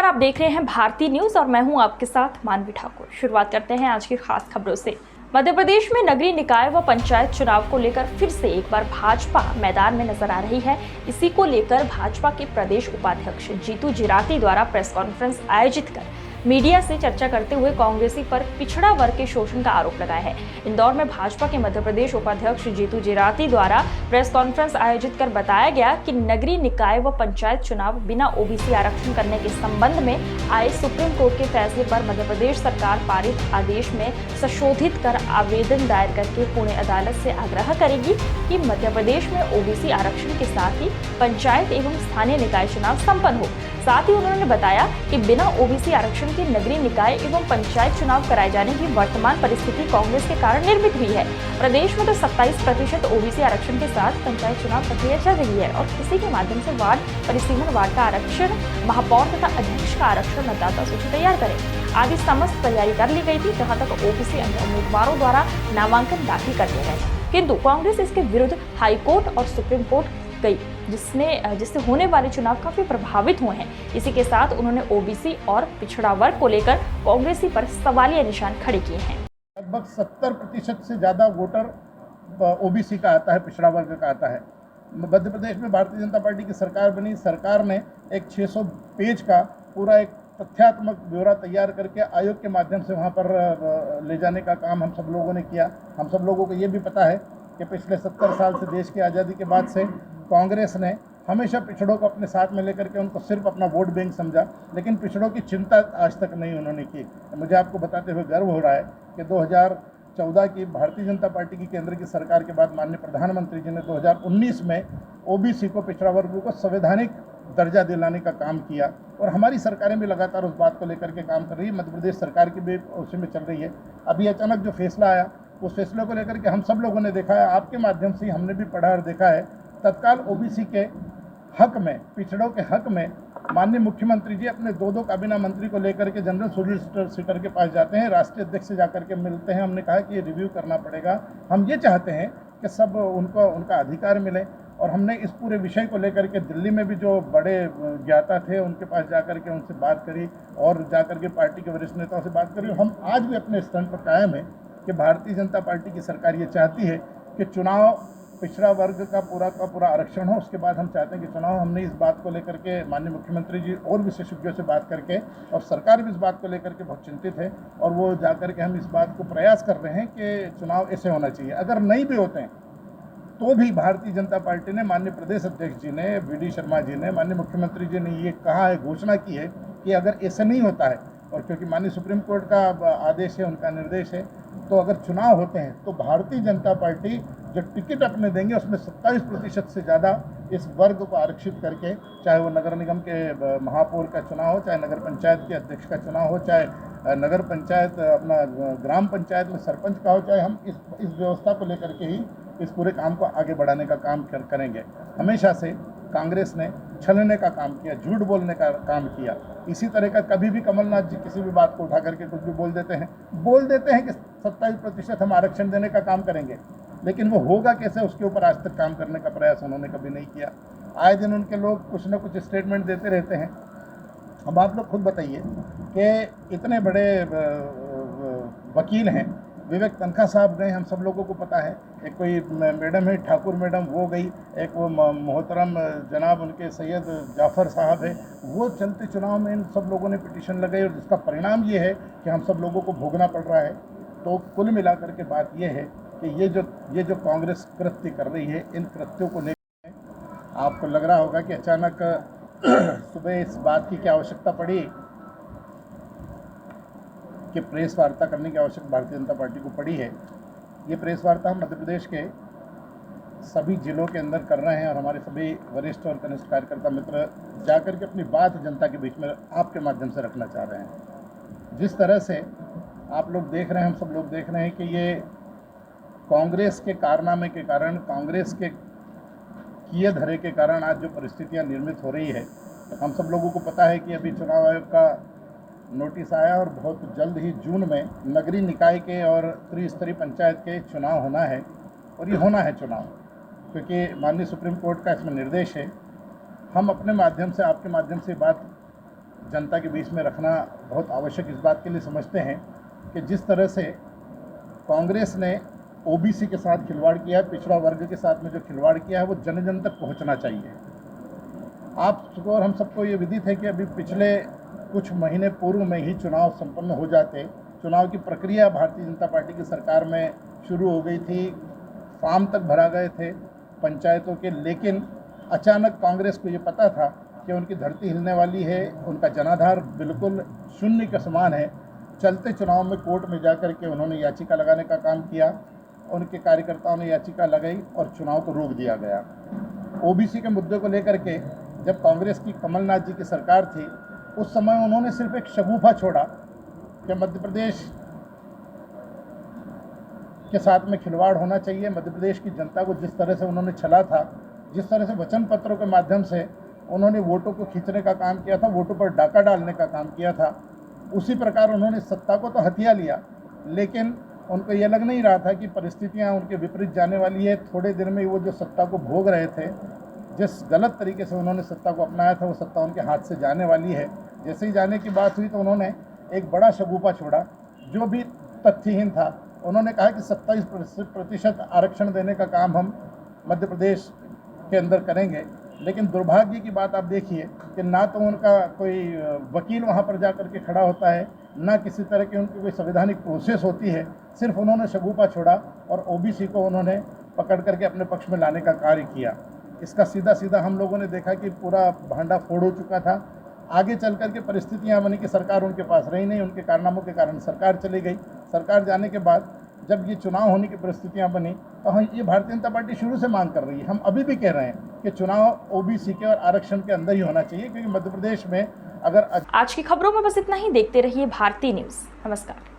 आप देख रहे हैं भारतीय न्यूज और मैं हूं आपके साथ मानवी ठाकुर। शुरुआत करते हैं आज की खास खबरों से। मध्य प्रदेश में नगरीय निकाय व पंचायत चुनाव को लेकर फिर से एक बार भाजपा मैदान में नजर आ रही है। इसी को लेकर भाजपा के प्रदेश उपाध्यक्ष जीतू जिराती द्वारा प्रेस कॉन्फ्रेंस आयोजित कर मीडिया से चर्चा करते हुए कांग्रेसी पर पिछड़ा वर्ग के शोषण का आरोप लगाया है। इंदौर में भाजपा के मध्य प्रदेश उपाध्यक्ष जीतू जिराती द्वारा प्रेस कॉन्फ्रेंस आयोजित कर बताया गया कि नगरीय निकाय व पंचायत चुनाव बिना ओबीसी आरक्षण करने के संबंध में आए सुप्रीम कोर्ट के फैसले पर मध्य प्रदेश सरकार पारित आदेश में संशोधित कर आवेदन दायर करके पुणे अदालत से आग्रह करेगी कि मध्य प्रदेश में ओबीसी आरक्षण के साथ ही पंचायत एवं स्थानीय निकाय चुनाव संपन्न हो। साथ ही उन्होंने बताया कि बिना ओबीसी आरक्षण के नगरीय निकाय एवं पंचायत चुनाव कराए जाने की वर्तमान परिस्थिति कांग्रेस के कारण निर्मित हुई है। प्रदेश में तो 27% ओबीसी आरक्षण के साथ पंचायत चुनाव प्रक्रिया चल रही है और इसी के माध्यम से वार्ड परिसीमन, वार्ड का आरक्षण, महापौर तथा अध्यक्ष का आरक्षण, मतदाता सूची तैयार करें आदि समस्त तैयारी कर ली गई थी, जहाँ तक ओबीसी अन्य उम्मीदवारों द्वारा नामांकन दाखिल कर दिए गए। किंतु कांग्रेस इसके विरुद्ध हाईकोर्ट और सुप्रीम कोर्ट गई, जिससे होने वाले चुनाव काफी प्रभावित हुए हैं। इसी के साथ उन्होंने ओबीसी और पिछड़ा वर्ग को लेकर कांग्रेसी पर सवालिया निशान खड़े किए हैं। लगभग 70% से ज़्यादा वोटर ओबीसी का आता है, पिछड़ा वर्ग का आता है। मध्य प्रदेश में भारतीय जनता पार्टी की सरकार बनी। सरकार ने एक 600 पेज का पूरा एक तथ्यात्मक ब्यौरा तैयार करके आयोग के माध्यम से वहाँ पर ले जाने का काम हम सब लोगों ने किया। हम सब लोगों को ये भी पता है कि पिछले 70 साल से देश की आज़ादी के बाद से कांग्रेस ने हमेशा पिछड़ों को अपने साथ में लेकर के उनको सिर्फ अपना वोट बैंक समझा, लेकिन पिछड़ों की चिंता आज तक नहीं उन्होंने की। मुझे आपको बताते हुए गर्व हो रहा है कि 2014 की भारतीय जनता पार्टी की केंद्र की सरकार के बाद माननीय प्रधानमंत्री जी ने 2019 में ओबीसी को, पिछड़ा वर्ग को संवैधानिक दर्जा दिलाने का काम किया और हमारी सरकारें भी लगातार उस बात को लेकर के काम कर रही है। मध्य प्रदेश सरकार की भी उसी में चल रही है। अभी अचानक जो फैसला आया, उस फैसले को लेकर के हम सब लोगों ने देखा है, आपके माध्यम से हमने भी पढ़ा और देखा है। तत्काल ओबीसी के हक में, पिछड़ों के हक में माननीय मुख्यमंत्री जी अपने दो काबीना मंत्री को लेकर के जनरल सोलिसिटर के पास जाते हैं, राष्ट्रीय अध्यक्ष से जाकर के मिलते हैं। हमने कहा कि ये रिव्यू करना पड़ेगा। हम ये चाहते हैं कि सब उनको उनका अधिकार मिले और हमने इस पूरे विषय को लेकर के दिल्ली में भी जो बड़े ज्ञाता थे उनके पास जाकर के उनसे बात करी और जाकर के पार्टी के वरिष्ठ नेताओं से बात करी। हम आज भी अपने स्टैंड पर कायम है कि भारतीय जनता पार्टी की सरकार ये चाहती है कि चुनाव पिछड़ा वर्ग का पूरा आरक्षण हो। उसके बाद हम चाहते हैं कि चुनाव, हमने इस बात को लेकर के माननीय मुख्यमंत्री जी और विशेषज्ञों से बात करके, और सरकार भी इस बात को लेकर के बहुत चिंतित है और वो जाकर के हम इस बात को प्रयास कर रहे हैं कि चुनाव ऐसे होना चाहिए। अगर नहीं भी होते हैं तो भी भारतीय जनता पार्टी ने, माननीय प्रदेश अध्यक्ष जी ने, वी.डी. शर्मा जी ने, माननीय मुख्यमंत्री जी ने ये कहा है, घोषणा की है कि अगर ऐसा नहीं होता है, और क्योंकि माननीय सुप्रीम कोर्ट का आदेश है, उनका निर्देश है, तो अगर चुनाव होते हैं तो भारतीय जनता पार्टी जो टिकट अपने देंगे उसमें 27% से ज़्यादा इस वर्ग को आरक्षित करके, चाहे वो नगर निगम के महापौर का चुनाव हो, चाहे नगर पंचायत के अध्यक्ष का चुनाव हो, चाहे नगर पंचायत अपना ग्राम पंचायत में सरपंच का हो, चाहे हम इस व्यवस्था को लेकर के ही इस पूरे काम को आगे बढ़ाने का काम करेंगे। हमेशा से कांग्रेस ने छलने का काम किया, झूठ बोलने का काम किया। इसी तरह का कभी भी कमलनाथ जी किसी भी बात को उठा करके कुछ भी बोल देते हैं कि 27% हम आरक्षण देने का काम करेंगे, लेकिन वो होगा कैसे, उसके ऊपर आज तक काम करने का प्रयास उन्होंने कभी नहीं किया। आए दिन उनके लोग कुछ न कुछ स्टेटमेंट देते रहते हैं। अब आप लोग खुद बताइए कि इतने बड़े वकील हैं, विवेक तनखा साहब गए, हम सब लोगों को पता है। एक कोई मैडम है ठाकुर मैडम, वो गई। एक वो मोहतरम जनाब उनके सैयद जाफ़र साहब है, वो चलते चुनाव में इन सब लोगों ने पिटीशन लगाई और जिसका परिणाम ये है कि हम सब लोगों को भोगना पड़ रहा है। तो कुल मिलाकर के बात ये है कि ये जो कांग्रेस कृत्य कर रही है, इन कृत्यों को लेकर आपको लग रहा होगा कि अचानक सुबह इस बात की क्या आवश्यकता पड़ी कि प्रेस वार्ता करने की आवश्यकता भारतीय जनता पार्टी को पड़ी है। ये प्रेस वार्ता हम मध्य प्रदेश के सभी जिलों के अंदर कर रहे हैं और हमारे सभी वरिष्ठ और कनिष्ठ कार्यकर्ता मित्र जाकर के अपनी बात जनता के बीच में आपके माध्यम से रखना चाह रहे हैं। जिस तरह से आप लोग देख रहे हैं, हम सब लोग देख रहे हैं कि ये कांग्रेस के कारनामे के कारण, कांग्रेस के किए धरे के कारण आज जो परिस्थितियां निर्मित हो रही है, हम सब लोगों को पता है कि अभी चुनाव आयोग का नोटिस आया और बहुत जल्द ही जून में नगरीय निकाय के और त्रिस्तरीय पंचायत के चुनाव होना है। और ये होना है चुनाव, क्योंकि माननीय सुप्रीम कोर्ट का इसमें निर्देश है। हम अपने माध्यम से, आपके माध्यम से बात जनता के बीच में रखना बहुत आवश्यक इस बात के लिए समझते हैं कि जिस तरह से कांग्रेस ने ओबीसी के साथ खिलवाड़ किया है, पिछड़ा वर्ग के साथ में जो खिलवाड़ किया है वो जन जन तक पहुंचना चाहिए। आपको और हम सबको ये विदित है कि अभी पिछले कुछ महीने पूर्व में ही चुनाव संपन्न हो जाते, चुनाव की प्रक्रिया भारतीय जनता पार्टी की सरकार में शुरू हो गई थी, फॉर्म तक भरा गए थे पंचायतों के, लेकिन अचानक कांग्रेस को ये पता था कि उनकी धरती हिलने वाली है, उनका जनाधार बिल्कुल शून्य के समान है। चलते चुनाव में कोर्ट में जाकर के उन्होंने याचिका लगाने का काम किया, उनके कार्यकर्ताओं ने याचिका लगाई और चुनाव को रोक दिया गया। ओबीसी के मुद्दे को लेकर के जब कांग्रेस की कमलनाथ जी की सरकार थी, उस समय उन्होंने सिर्फ एक शगुफा छोड़ा कि मध्य प्रदेश के साथ में खिलवाड़ होना चाहिए। मध्य प्रदेश की जनता को जिस तरह से उन्होंने छला था, जिस तरह से वचन पत्रों के माध्यम से उन्होंने वोटों को खींचने का काम किया था, वोटों पर डाका डालने का काम किया था, उसी प्रकार उन्होंने सत्ता को तो हथिया लिया, लेकिन उनको ये लग नहीं रहा था कि परिस्थितियां उनके विपरीत जाने वाली है। थोड़े दिन में वो जो सत्ता को भोग रहे थे, जिस गलत तरीके से उन्होंने सत्ता को अपनाया था, वो सत्ता उनके हाथ से जाने वाली है। जैसे ही जाने की बात हुई तो उन्होंने एक बड़ा शगुफा छोड़ा जो भी तथ्यहीन था। उन्होंने कहा कि 27% आरक्षण देने का काम हम मध्य प्रदेश के अंदर करेंगे, लेकिन दुर्भाग्य की बात आप देखिए कि ना तो उनका कोई वकील वहाँ पर जा कर के खड़ा होता है, ना किसी तरह की उनकी कोई संवैधानिक प्रोसेस होती है। सिर्फ उन्होंने शगुफा छोड़ा और ओबीसी को उन्होंने पकड़ करके अपने पक्ष में लाने का कार्य किया। इसका सीधा सीधा हम लोगों ने देखा कि पूरा भांडा फोड़ हो चुका था। आगे चल करके परिस्थितियाँ बनी कि सरकार उनके पास रही नहीं, उनके कारनामों के कारण सरकार चली गई। सरकार जाने के बाद जब ये चुनाव होने की परिस्थितियां बनी तो हम ये भारतीय जनता पार्टी शुरू से मांग कर रही है, हम अभी भी कह रहे हैं कि चुनाव ओबीसी के और आरक्षण के अंदर ही होना चाहिए, क्योंकि मध्य प्रदेश में अगर आज की खबरों में बस इतना ही। देखते रहिए भारतीय न्यूज़। नमस्कार।